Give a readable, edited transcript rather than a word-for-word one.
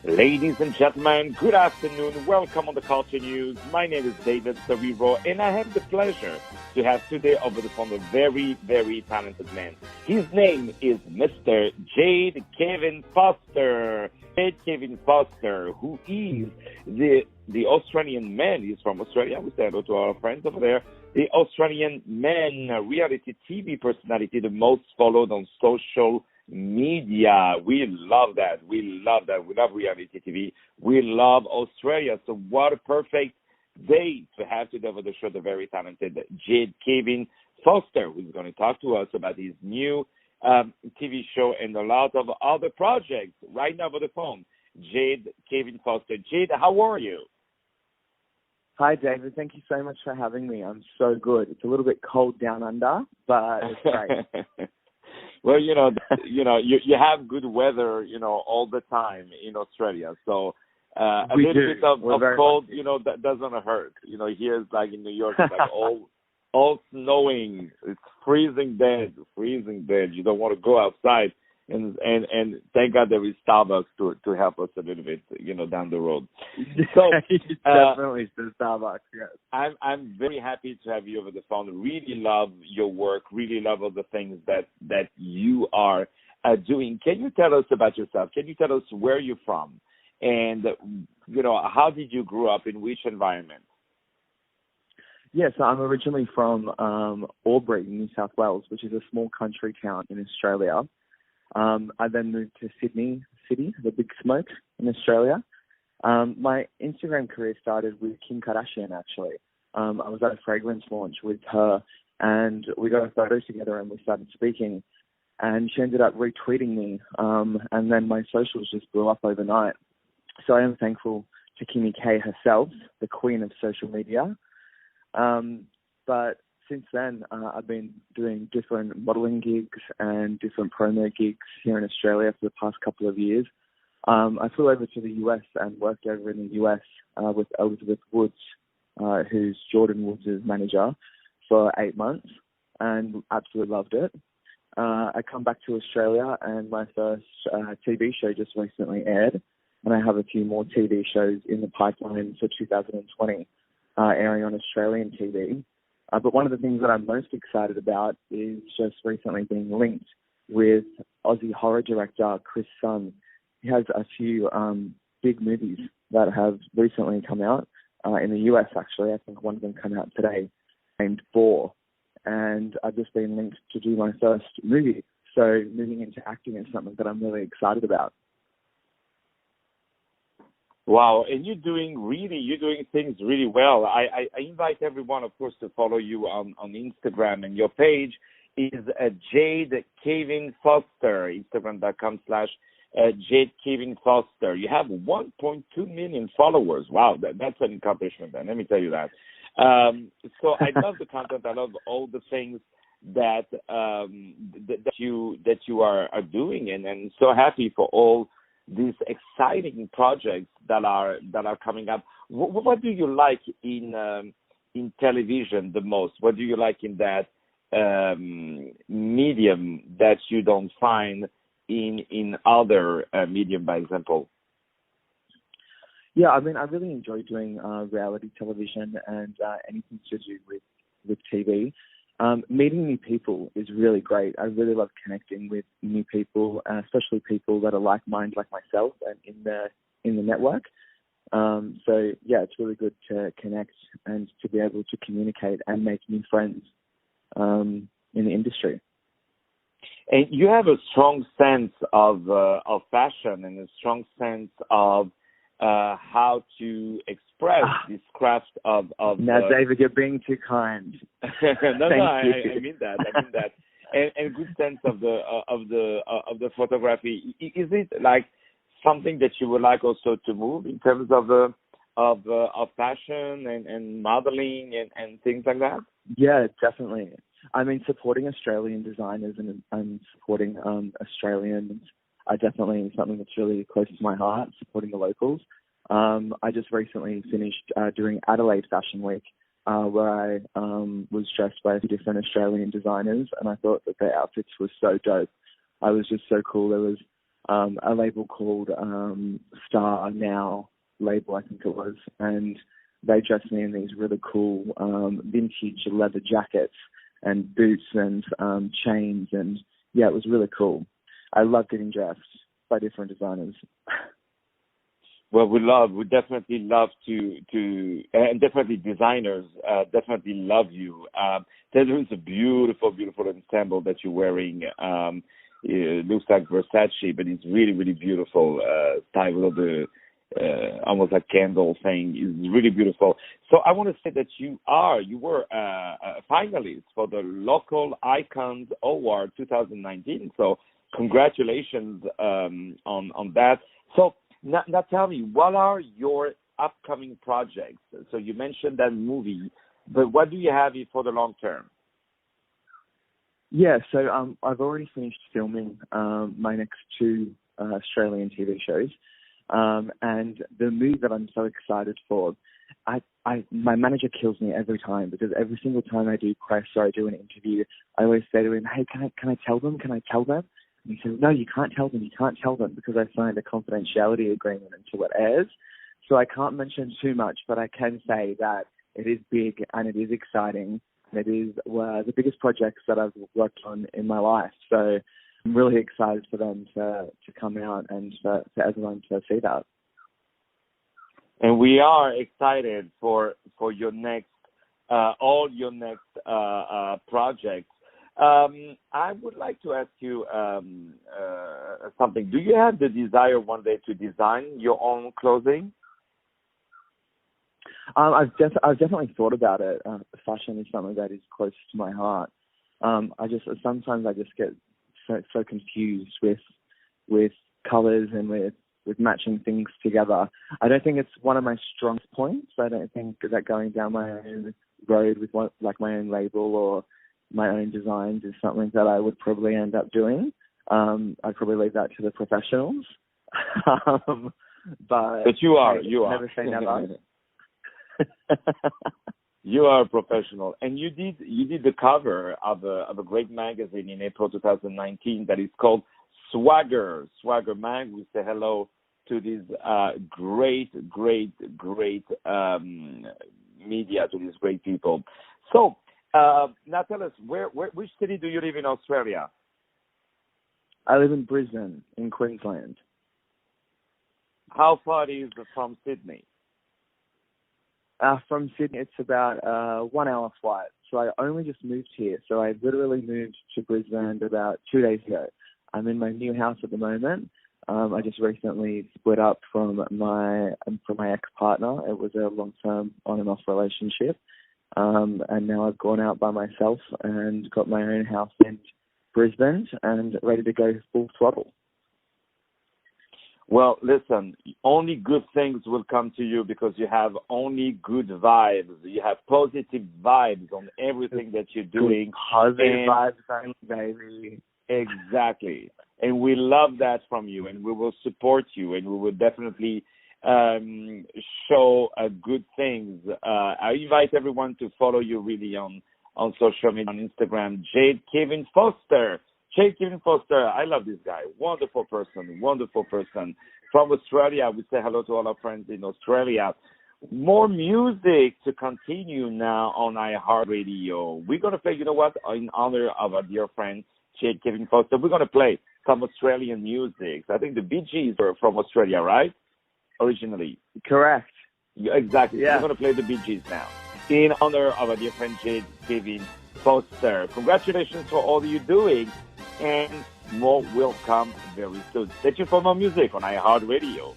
Ladies and gentlemen, good afternoon. Welcome on the Culture News. My name is David Serero, and I have the pleasure to have today over the phone a very, very talented man. His name is Mr. Jade Kevin Foster. Jade Kevin Foster, who is the Australian man. He's from Australia. We say hello to our friends over there. The Australian man, reality TV personality, the most followed on social media. We love that. We love reality TV. We love Australia. So what a perfect day to have today over the show the very talented Jade Kevin Foster, who's going to talk to us about his new TV show and a lot of other projects right now over the phone. Jade Kevin Foster. Jade, how are you? Hi, David. Thank you so much for having me. I'm so good. It's a little bit cold down under, but it's great. Well, you have good weather, all the time in Australia. So a little bit of cold, that doesn't hurt. Here it's like in New York, it's like all snowing. It's freezing dead. You don't want to go outside. And thank God there is Starbucks to help us a little bit, down the road. So definitely the Starbucks. Yes. I'm very happy to have you over the phone. Really love your work. Really love all the things that you are doing. Can you tell us about yourself? Can you tell us where you're from, and how did you grow up, in which environment? Yes, I'm originally from Albury, New South Wales, which is a small country town in Australia. I then moved to Sydney City, the big smoke in Australia. My Instagram career started with Kim Kardashian, actually. I was at a fragrance launch with her, and we got a photo together and we started speaking. And she ended up retweeting me, and then my socials just blew up overnight. So I am thankful to Kimmy K herself, the queen of social media. But since then, I've been doing different modelling gigs and different promo gigs here in Australia for the past couple of years. I flew over to the US and worked over in the US with Elizabeth Woods, who's Jordan Woods' manager, for 8 months, and absolutely loved it. I come back to Australia, and my first TV show just recently aired, and I have a few more TV shows in the pipeline for 2020 airing on Australian TV. But one of the things that I'm most excited about is just recently being linked with Aussie horror director Chris Sun. He has a few big movies that have recently come out in the US, actually. I think one of them came out today, named Boar. And I've just been linked to do my first movie. So moving into acting is something that I'm really excited about. Wow, and you're doing things really well. I invite everyone, of course, to follow you on Instagram, and your page is Jade Kevin Foster, Instagram.com/Jade Kevin Foster. You have 1.2 million followers. Wow, that's an accomplishment, then. Let me tell you that. So I love the content. I love all the things that you are doing, and I'm so happy for all these exciting projects that are coming up. What do you like in television the most? What do you like in that medium that you don't find in other medium, by example? Yeah, I mean, I really enjoy doing reality television and anything to do with TV. Meeting new people is really great. I really love connecting with new people, especially people that are like-minded like myself and in the network. So yeah, it's really good to connect and to be able to communicate and make new friends in the industry. And you have a strong sense of fashion and a strong sense of how to express this craft of now, David, you're being too kind. I mean that. And good sense of the photography. Is it like something that you would like also to move in terms of fashion and modeling and things like that? Yeah, definitely. I mean, supporting Australian designers and supporting Australians are definitely something that's really close to my heart, supporting the locals. I just recently finished doing Adelaide Fashion Week, where I was dressed by different Australian designers, and I thought that their outfits were so dope. I was just so cool. There was a label called Star Now label, I think it was, and they dressed me in these really cool vintage leather jackets and boots and chains, and yeah, it was really cool. I love getting dressed by different designers. Well, we definitely love to, and definitely designers definitely love you. There is a beautiful, beautiful ensemble that you're wearing. It looks like Versace, but it's really, really beautiful. Style of the almost like candle thing is really beautiful. So I want to say that you were a finalist for the Local Icons Award 2019. So congratulations on that. So now tell me, what are your upcoming projects? So you mentioned that movie, but what do you have for the long term? Yeah, so I've already finished filming my next 2 Australian TV shows, and the movie that I'm so excited for, my manager kills me every time, because every single time I do press or I do an interview, I always say to him, "Hey, can I tell them? Can I tell them?" And he says, "No, you can't tell them. You can't tell them because I signed a confidentiality agreement until it airs. So I can't mention too much, but I can say that it is big and it is exciting. And it is the biggest projects that I've worked on in my life. So I'm really excited for them to come out and for everyone to see that." And we are excited for your next, all your next projects. I would like to ask you something. Do you have the desire one day to design your own clothing? I've definitely thought about it. Fashion is something that is close to my heart. Sometimes I just get so confused with colors and with matching things together. I don't think it's one of my strongest points. I don't think that going down my own road with my own label or my own designs is something that I would probably end up doing. I'd probably leave that to the professionals. But you are. Never say never. You are a professional, and you did the cover of a great magazine in April 2019 that is called Swagger Mag. We say hello to this great media, to these great people. So now tell us, which city do you live in Australia? I live in Brisbane, in Queensland. How far is it from Sydney? From Sydney, it's about a 1 hour flight. So I only just moved here. So I literally moved to Brisbane about 2 days ago. I'm in my new house at the moment. I just recently split up from my ex-partner. It was a long-term on and off relationship. And now I've gone out by myself and got my own house in Brisbane and ready to go full throttle. Well, listen, only good things will come to you because you have only good vibes. You have positive vibes on everything that you're doing. Positive vibes, baby. Exactly. And we love that from you, and we will support you, and we will definitely show good things. I invite everyone to follow you really on social media, on Instagram, Jade Kevin Foster. Jade Kevin Foster, I love this guy. Wonderful person. From Australia, we say hello to all our friends in Australia. More music to continue now on iHeartRadio. We're going to play, you know what, in honor of our dear friend, Jade Kevin Foster, we're going to play some Australian music. I think the Bee Gees are from Australia, right? Originally. Correct. Exactly. Yeah. We're going to play the Bee Gees now in honor of our dear friend, Jade Kevin Foster. Congratulations for all you're doing. And more will come very soon. Stay tuned for more music on iHeartRadio.